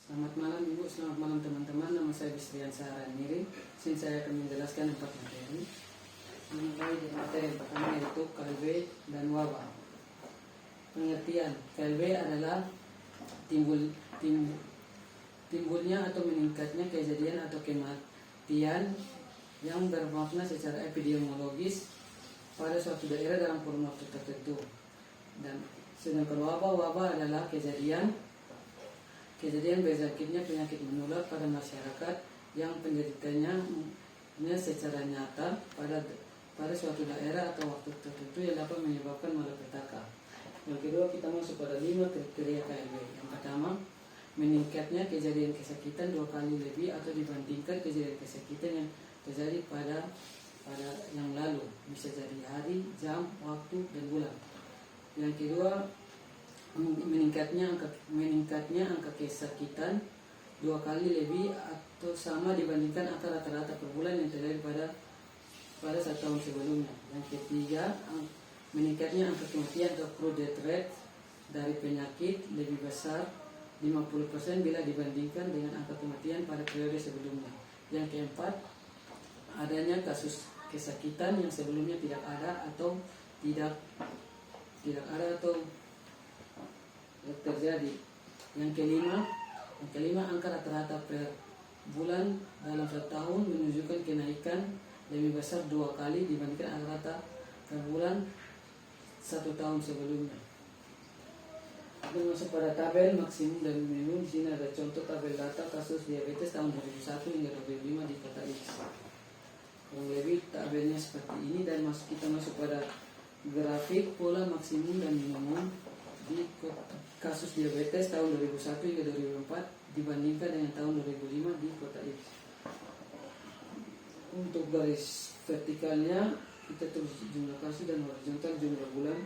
Selamat malam Ibu, selamat malam teman-teman. Nama saya Bistrian Saharaniri. Sini saya akan menjelaskan 4 materi. Mulai dari materi yang pertama yaitu KLB dan wabah. Pengertian KLB adalah timbulnya atau meningkatnya kejadian atau kematian yang bermakna secara epidemiologis pada suatu daerah dalam kurun waktu tertentu. Dan sedangkan wabah adalah kejadian berzakitnya penyakit menular pada masyarakat yang penderitanya secara nyata pada suatu daerah atau waktu tertentu yang dapat menyebabkan malapetaka. Yang kedua, kita masuk pada 5 kriteria KLB. Yang pertama, meningkatnya kejadian kesakitan 2 kali lebih atau dibandingkan kejadian kesakitan yang terjadi pada yang lalu, bisa jadi hari, jam, waktu, dan bulan. Yang kedua, meningkatnya angka kesakitan 2 kali lebih atau sama dibandingkan angka rata-rata per bulan yang terjadi pada 1 tahun sebelumnya. Yang ketiga, meningkatnya angka kematian atau true death rate dari penyakit lebih besar 50% bila dibandingkan dengan angka kematian pada periode sebelumnya. Yang keempat, adanya kasus kesakitan yang sebelumnya tidak ada atau terjadi. Yang kelima, angka rata-rata per bulan dalam 1 tahun menunjukkan kenaikan lebih besar 2 kali dibandingkan angka rata per bulan 1 tahun sebelumnya. Kita masuk pada tabel maksimum dan minimum. Di sini ada contoh tabel data kasus diabetes tahun 2001 hingga 2005 di kota X. Kurang lebih tabelnya seperti ini, dan kita masuk pada grafik pola maksimum dan minimum di kasus diabetes tahun 2001 hingga 2004 dibandingkan dengan tahun 2005 di kota X. Untuk garis vertikalnya kita tulis jumlah kasus dan horizontal jumlah bulan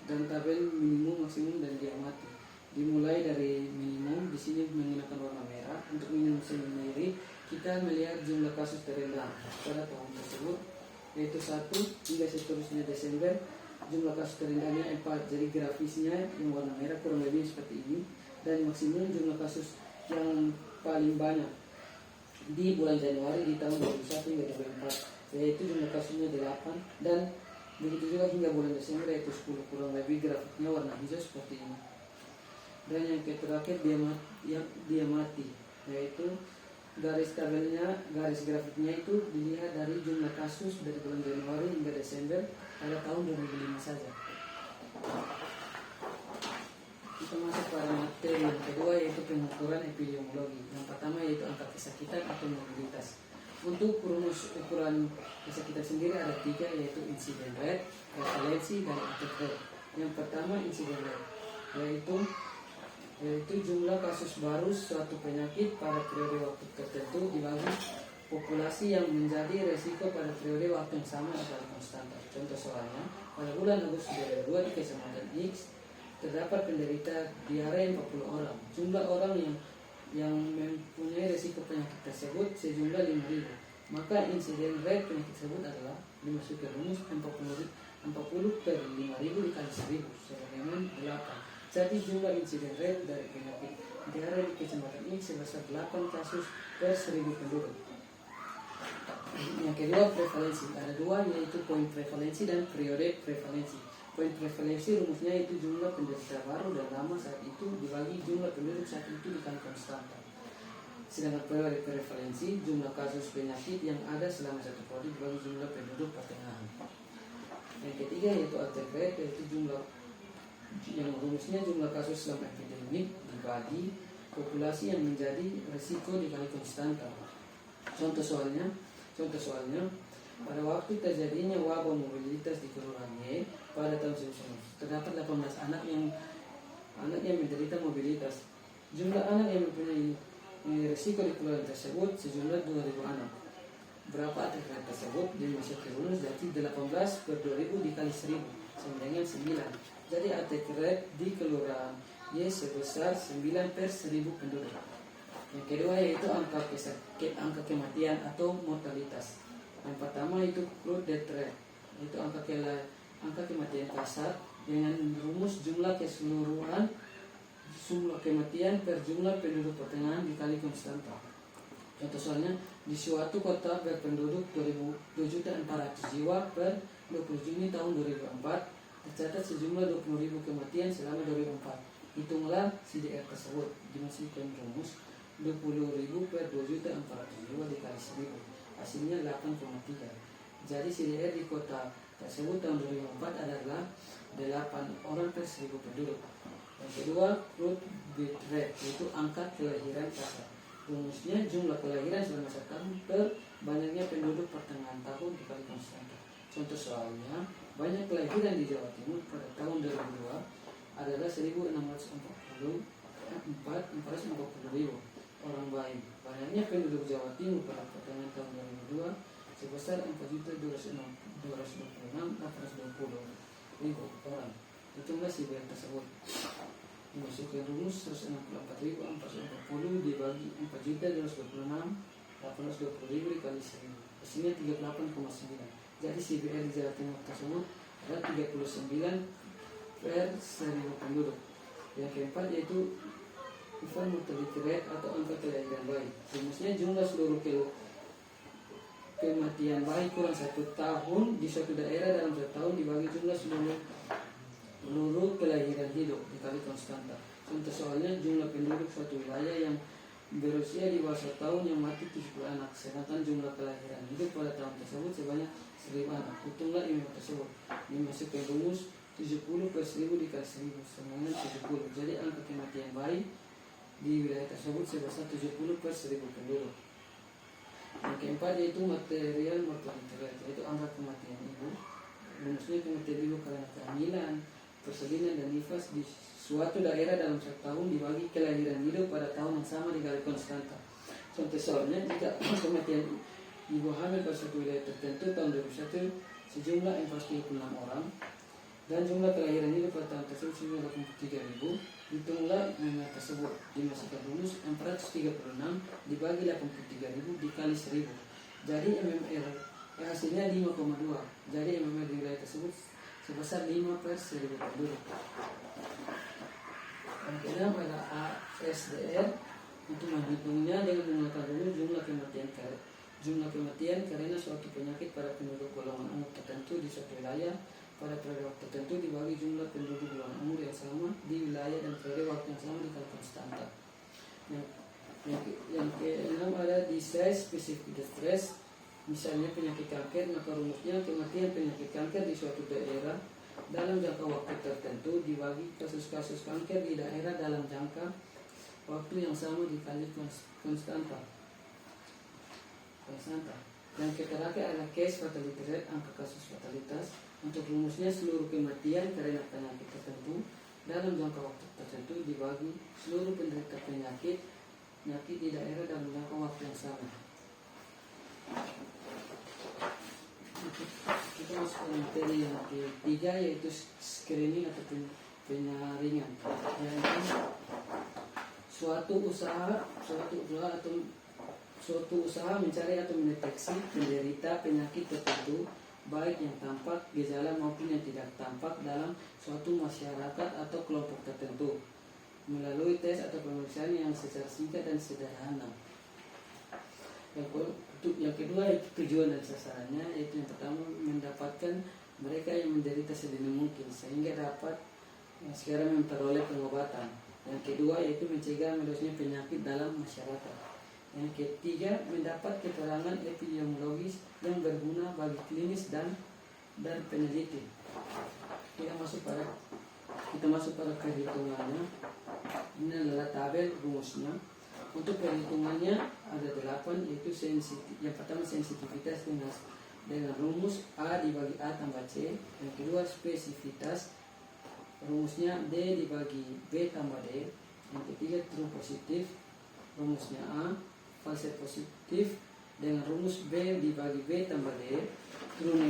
dan tabel minimum, maksimum, dan diamati. Dimulai dari minimum, di sini menggunakan warna merah. Untuk minimum sendiri kita melihat jumlah kasus terendah pada tahun tersebut, yaitu 1 hingga seterusnya Desember. Jumlah kasus terendahnya 4, jadi grafisnya yang warna merah kurang lebih seperti ini. Dan maksimum jumlah kasus yang paling banyak di bulan Januari di tahun 2001 hingga 2004, yaitu jumlah kasusnya 8, dan begitu juga hingga bulan Desember yaitu 10. Kurang lebih grafiknya warna hijau seperti ini. Dan yang terakhir diamati, yaitu garis grafiknya itu dilihat dari jumlah kasus dari bulan Januari hingga Desember pada tahun 2005 saja. Kita masuk pada materi yang kedua, yaitu pengukuran epidemiologi. Yang pertama yaitu angka kesakitan atau mobilitas. Untuk rumus ukuran kesakitan sendiri ada 3, yaitu insiden rate, prevalensi, dan attack rate. Yang pertama insiden rate, yaitu jumlah kasus baru suatu penyakit pada periode waktu tertentu dibagi populasi yang menjadi resiko pada periode waktu yang sama atau konstanta. Contoh soalnya, pada bulan Agustus 2002 di Kecamatan X terdapat penderita diare 40 orang. Jumlah orang yang mempunyai resiko penyakit tersebut sejumlah 5.000. Maka insiden rate penyakit tersebut adalah dimasuki rumus 40 per 5.000 dikali 1.000 sama dengan 8. Jadi jumlah insiden rate dari penyakit diare di Kecamatan X sebesar 8 kasus per 1.000 penduduk. Yang kedua, prevalensi. Ada 2, yaitu poin prevalensi dan periode prevalensi. Poin prevalensi rumusnya itu jumlah penderita baru dan lama saat itu dibagi jumlah penduduk saat itu dikali konstanta. Sedangkan periode prevalensi jumlah kasus penyakit yang ada selama 1 periode dibagi jumlah penduduk pertengahan. Yang ketiga yaitu attack rate, yaitu jumlah yang rumusnya jumlah kasus selama epidemik dibagi populasi yang menjadi risiko dikali konstanta. Contoh soalnya, pada waktu terjadinya wabah mobilitas di Kelurahan Y pada tahun 1900 terdapat 18 anak yang menderita mobilitas. Jumlah anak yang mempunyai risiko di kelurahan tersebut sejumlah 2.000 anak. Berapa attack rate tersebut dimasuki rumus, jadi 18 per 2.000 dikali 1.000 sama dengan 9. Jadi attack rate di Kelurahan Y sebesar 9 per 1.000 penduduk. Yang kedua yaitu angka kematian atau mortalitas. Yang pertama itu true death rate, yaitu angka kematian kasar dengan rumus jumlah keseluruhan jumlah kematian per jumlah penduduk pertengahan dikali konstanta. Contoh soalnya, di suatu kota berpenduduk 2.400 jiwa per 20 Juni tahun 2004 tercatat sejumlah 20.000 kematian selama 2004. Hitunglah CDR tersebut. Dimasukkan rumus 20.000 per 2.400 jiwa dikali 1.000. Hasilnya 8,3. Jadi CDR di kota tersebut tahun 2004 adalah 8 orang per 1.000 penduduk. Yang kedua, growth birth rate, yaitu angka kelahiran kasar. Rumusnya jumlah kelahiran selama setahun per banyaknya penduduk pertengahan tahun dikali konstanta. Contoh soalnya, banyak kelahiran di Jawa Timur pada tahun 2002 adalah 1.644.440 orang baik. Banyaknya penduduk Jawa Timur pada pertengahan tahun 2002 sebesar 4.226.820 orang. Itulah CBR tersebut. Dimasukkan rumus 164.440 dibagi 4.226.820 dikali 1.000. Hasilnya 38,9. Jadi CBR di Jawa Timur tersebut adalah 39 per 1.000 penduduk. Yang keempat yaitu infant mortality rate atau angka kelahiran bayi. Rumusnya jumlah seluruh kematian bayi kurang 1 tahun di suatu daerah dalam 1 tahun dibagi jumlah seluruh kelahiran hidup dikali konstanta. Contoh soalnya, jumlah penduduk suatu wilayah yang berusia di bawah 1 tahun yang mati 70 anak, sedangkan jumlah kelahiran hidup pada tahun tersebut sebanyak 1.000 anak. Hitunglah IMF tersebut. Dimasukkan rumus 70 per 1.000 dikali 1.000 semuanya 70. Jadi angka kematian bayi di wilayah tersebut sebesar 70 per 1.000 penduduk. Yang keempat yaitu material mortality rate, yaitu angka kematian ibu. Rumusnya kematian ibu karena kehamilan, persalinan dan nifas di suatu daerah dalam 1 tahun dibagi kelahiran hidup pada tahun yang sama dikali konstanta. Contoh soalnya, jika kematian ibu hamil pada suatu wilayah tertentu tahun 2001 sejumlah 46 orang dan jumlah kelahiran hidup pada tahun tersebut sejumlah 83.000, hitunglah jumlah tersebut. Dimasukkan rumus 436 dibagi 83.000 dikali 1.000. Jadi MMR hasilnya 5,2. Jadi MMR di wilayah tersebut sebesar 5 per 1.000 penduduk. Yang keenam adalah ASDR. Untuk menghitungnya dengan menggunakan rumus jumlah kematian karena suatu penyakit pada penduduk golongan umur tertentu di suatu wilayah pada periode waktu tertentu dibagi jumlah penduduk golongan umur yang sama di wilayah dan periode waktu yang sama dikali konstanta. Yang keenam ada disease specific distress. Misalnya penyakit kanker, maka rumusnya kematian penyakit kanker di suatu daerah dalam jangka waktu tertentu dibagi kasus-kasus kanker di daerah dalam jangka waktu yang sama dikali konstanta. Yang terakhir adalah case fatality rate, angka kasus fatalitas. Untuk rumusnya seluruh kematian karena penyakit tertentu dalam jangka waktu tertentu dibagi seluruh penderita penyakit di daerah dalam jangka waktu yang sama. Kita masuk ke materi yang ketiga yaitu screening atau penyaringan. Yaitu suatu usaha mencari atau mendeteksi penderita penyakit tertentu baik yang tampak gejala maupun yang tidak tampak dalam suatu masyarakat atau kelompok tertentu melalui tes atau pemeriksaan yang secara singkat dan sederhana. Yang kedua itu tujuan dan sasarannya, yaitu yang pertama mendapatkan mereka yang menderita sedini mungkin sehingga dapat segera memperoleh pengobatan. Yang kedua yaitu mencegah meluasnya penyakit dalam masyarakat. Yang ketiga mendapat keterangan epidemiologis yang berguna bagi klinis dan peneliti. Kita masuk pada perhitungannya. Ini adalah tabel rumusnya. Untuk perhitungannya ada 8, yaitu yang pertama sensitivitas dengan rumus A dibagi A tambah C. Yang kedua spesifitas, rumusnya D dibagi B tambah D. Yang ketiga true positif, rumusnya A. False positif dengan rumus B dibagi B tambah D. True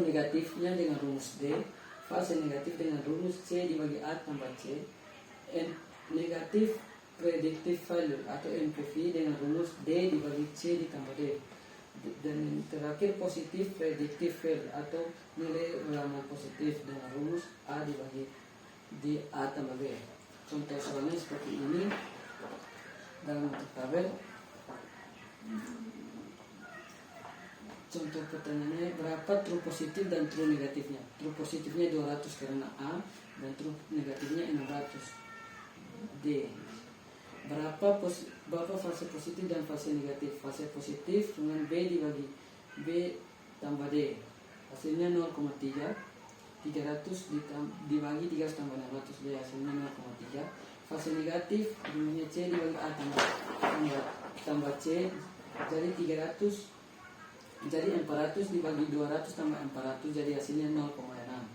negatifnya dengan rumus D. False negatif dengan rumus C dibagi A tambah C. Negatif predictive value atau NPV dengan rumus D dibagi C ditambah D. Dan terakhir positif predictive value atau nilai ulangan positif dengan rumus A dibagi di A tambah B. Contoh soalnya seperti ini dalam bentuk tabel. Contoh pertanyaannya, berapa true positif dan true negatifnya? True positifnya 200 karena A, dan true negatifnya 600. D. Berapa fase positif dan fase negatif? Fase positif dengan B dibagi B tambah D, hasilnya 0,3. 300 dibagi 300 tambah 600, D hasilnya 0,3. Fase negatif dengan C dibagi A tambah C, jadi 300, jadi 400 dibagi 200 tambah 400, jadi hasilnya 0,6.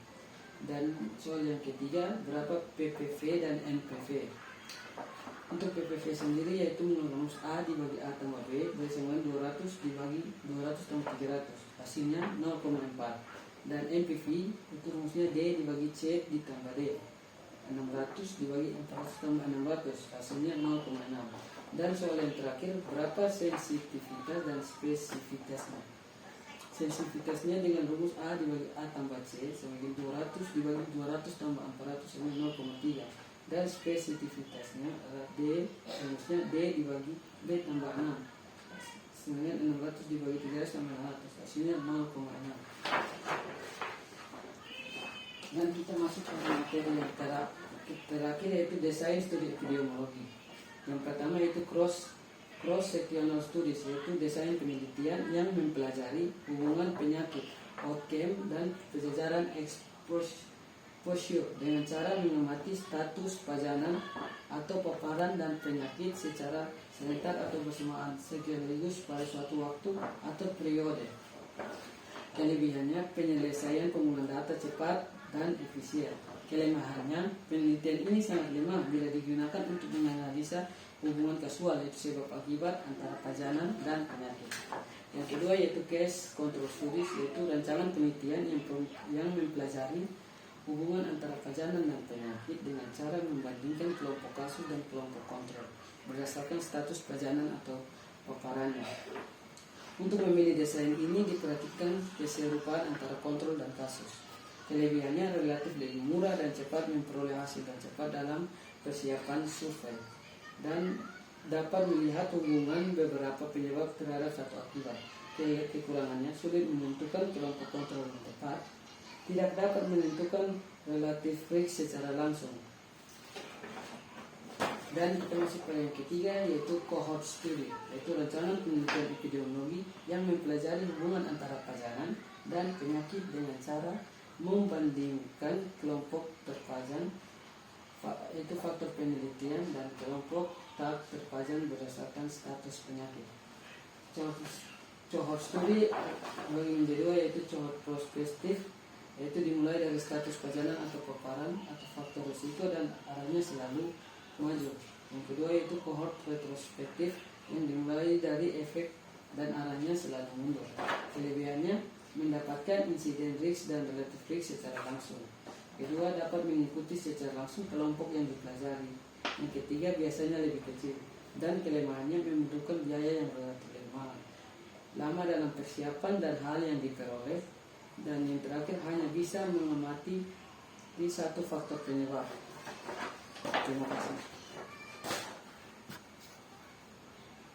Dan soal yang ketiga, berapa PPV dan NPV? Untuk PPV sendiri yaitu rumus A dibagi A tambah B bersama 200 dibagi 200 tambah 300, hasilnya 0,4. Dan NPV itu rumusnya D dibagi C ditambah D, 600 dibagi 400 tambah 600, hasilnya 0,6. Dan soal yang terakhir, berapa sensitivitas dan spesifitasnya? Sensitivitasnya dengan rumus A dibagi A tambah C sebagai 200 dibagi 200 tambah 400 sama 0,3. Dan spesifitasnya adalah D, rumusnya D dibagi B tambah 6 sebagai 600 dibagi 300 tambah 600, hasilnya 0,6. Dan kita masuk ke materi yang terakhir yaitu desain studi epidemiologi. Yang pertama yaitu cross sectional studies, yaitu desain penelitian yang mempelajari hubungan penyakit, outcome, dan penjajaran exposure dengan cara mengamati status pajanan atau paparan dan penyakit secara serentak atau bersamaan sekaligus pada suatu waktu atau periode. Kelebihannya, penyelesaian penggunaan data cepat dan efisien. Kelemahannya, penelitian ini sangat lemah bila digunakan untuk menganalisa hubungan kasual, yaitu sebab akibat antara pajanan dan penyakit. Yang kedua yaitu case control studies, yaitu rancangan penelitian yang mempelajari hubungan antara pajanan dan penyakit dengan cara membandingkan kelompok kasus dan kelompok kontrol berdasarkan status pajanan atau paparannya. Untuk memilih desain ini diperhatikan keserupaan antara kontrol dan kasus. Kelebihannya relatif lebih murah dan cepat memperoleh hasil dan cepat dalam persiapan survei, dan dapat melihat hubungan beberapa penyebab terhadap satu akibat. Kekurangannya, sulit menentukan kelompok kontrol yang tepat, tidak dapat menentukan relatif risk secara langsung. Dan kita masuk pada yang ketiga yaitu cohort study, yaitu rancangan penelitian epidemiologi yang mempelajari hubungan antara pajanan dan penyakit dengan cara membandingkan kelompok terpajan, yaitu faktor penelitian, dan kelompok tak terpajan berdasarkan status penyakit. Cohort study bagi menjadi dua, yaitu cohort prospektif, yaitu dimulai dari status pajanan atau paparan atau faktor risiko dan arahnya selalu maju. Yang kedua yaitu cohort retrospektif yang dimulai dari efek dan arahnya selalu mundur. Kelebihannya, mendapatkan insiden risk dan relatif risk secara langsung. Kedua, dapat mengikuti secara langsung kelompok yang dipelajari. Yang ketiga, biasanya lebih kecil. Dan kelemahannya membutuhkan biaya yang relatif lebih mahal, lama dalam persiapan dan hal yang diperoleh. Dan yang terakhir, hanya bisa mengamati di satu faktor penyebab. Terima kasih.